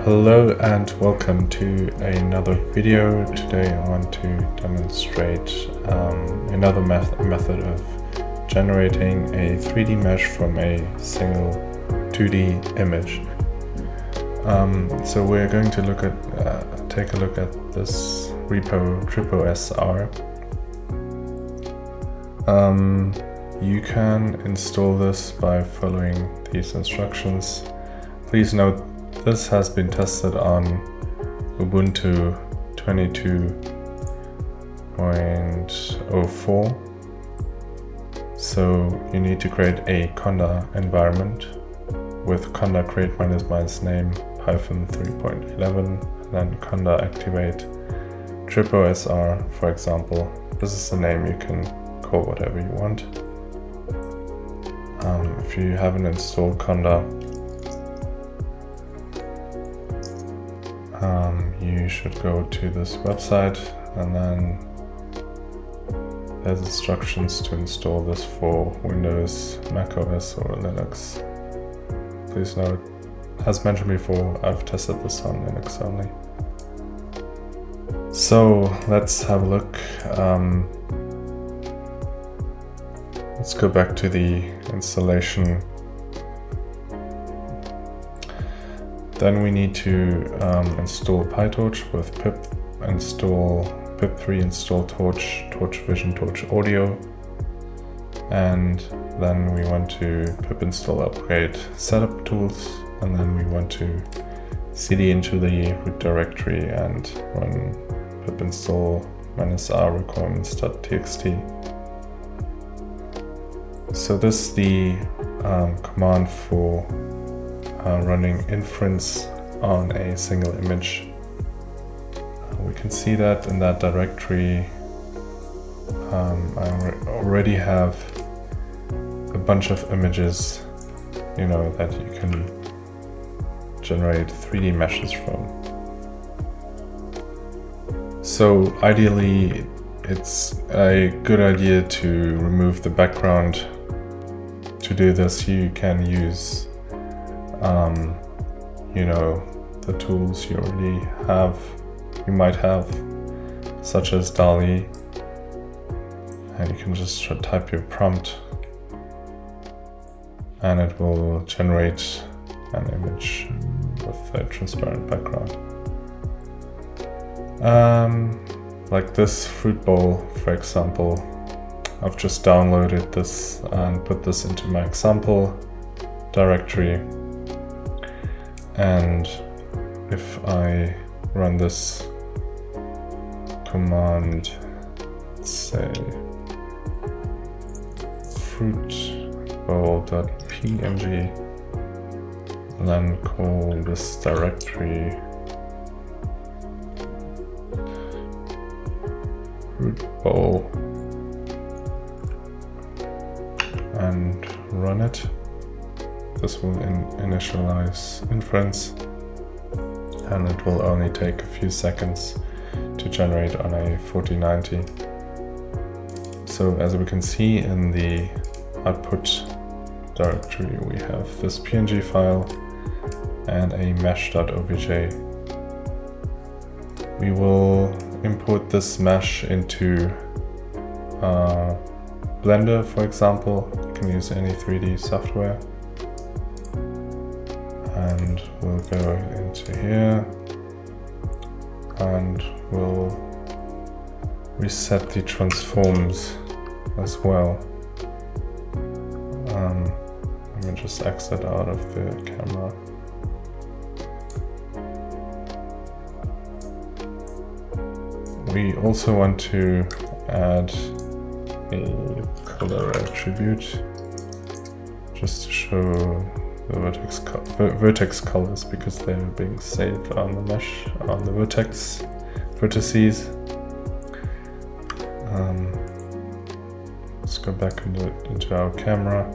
Hello and welcome to another video. Today I want to demonstrate another method of generating a 3D mesh from a single 2D image. So we're going to take a look at this repo TripoSR. You can install this by following these instructions. Please note this has been tested on Ubuntu 22.04. So you need to create a conda environment with conda create --name -python 3.11, and then conda activate TripoSR, for example. This is the name, you can call whatever you want. If you haven't installed conda, you should go to this website, and then there's instructions to install this for Windows, Mac OS or Linux. Please note, as mentioned before, I've tested this on Linux only. So let's have a look. Let's go back to the installation. Then we need to install PyTorch with pip pip3 install torch vision torch audio, and then we want to pip install upgrade setup tools, and then we want to cd into the root directory and run pip install -r requirements.txt. So this is the command for running inference on a single image. We can see that in that directory I already have a bunch of images, that you can generate 3D meshes from. So ideally it's a good idea to remove the background. To do this you can use the tools you might have, such as DALL-E, and you can just type your prompt and it will generate an image with a transparent background. Like this fruit bowl, for example. I've just downloaded this and put this into my example directory, and if I run this command, let's say fruitbowl.png, and then call this directory fruit bowl and run it. This will initialize inference, and it will only take a few seconds to generate on a 4090. So as we can see in the output directory, we have this PNG file and a mesh.obj. We will import this mesh into Blender, for example. You can use any 3D software. And we'll go into here and we'll reset the transforms as well. Let me just exit out of the camera. We also want to add a color attribute just to show the vertex colors, because they're being saved on the mesh, on the vertices. Let's go back into our camera.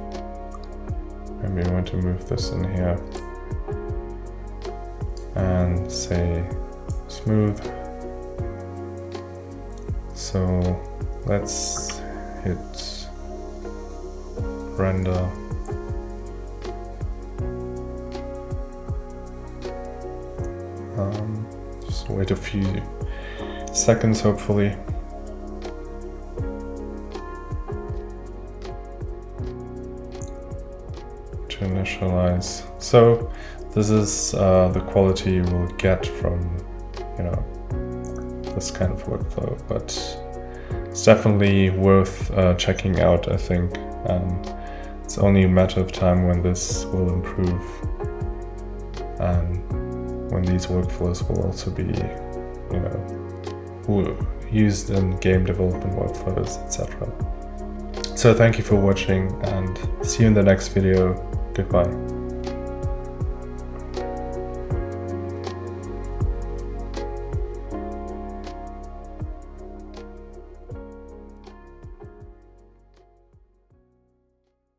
Maybe we want to move this in here and say smooth. So let's hit render. Just wait a few seconds, hopefully. To initialize. So this is the quality you will get from, you know, this kind of workflow, but it's definitely worth checking out, I think. It's only a matter of time when this will improve and when these workflows will also be, you know, used in game development workflows, etc. So thank you for watching and see you in the next video. Goodbye.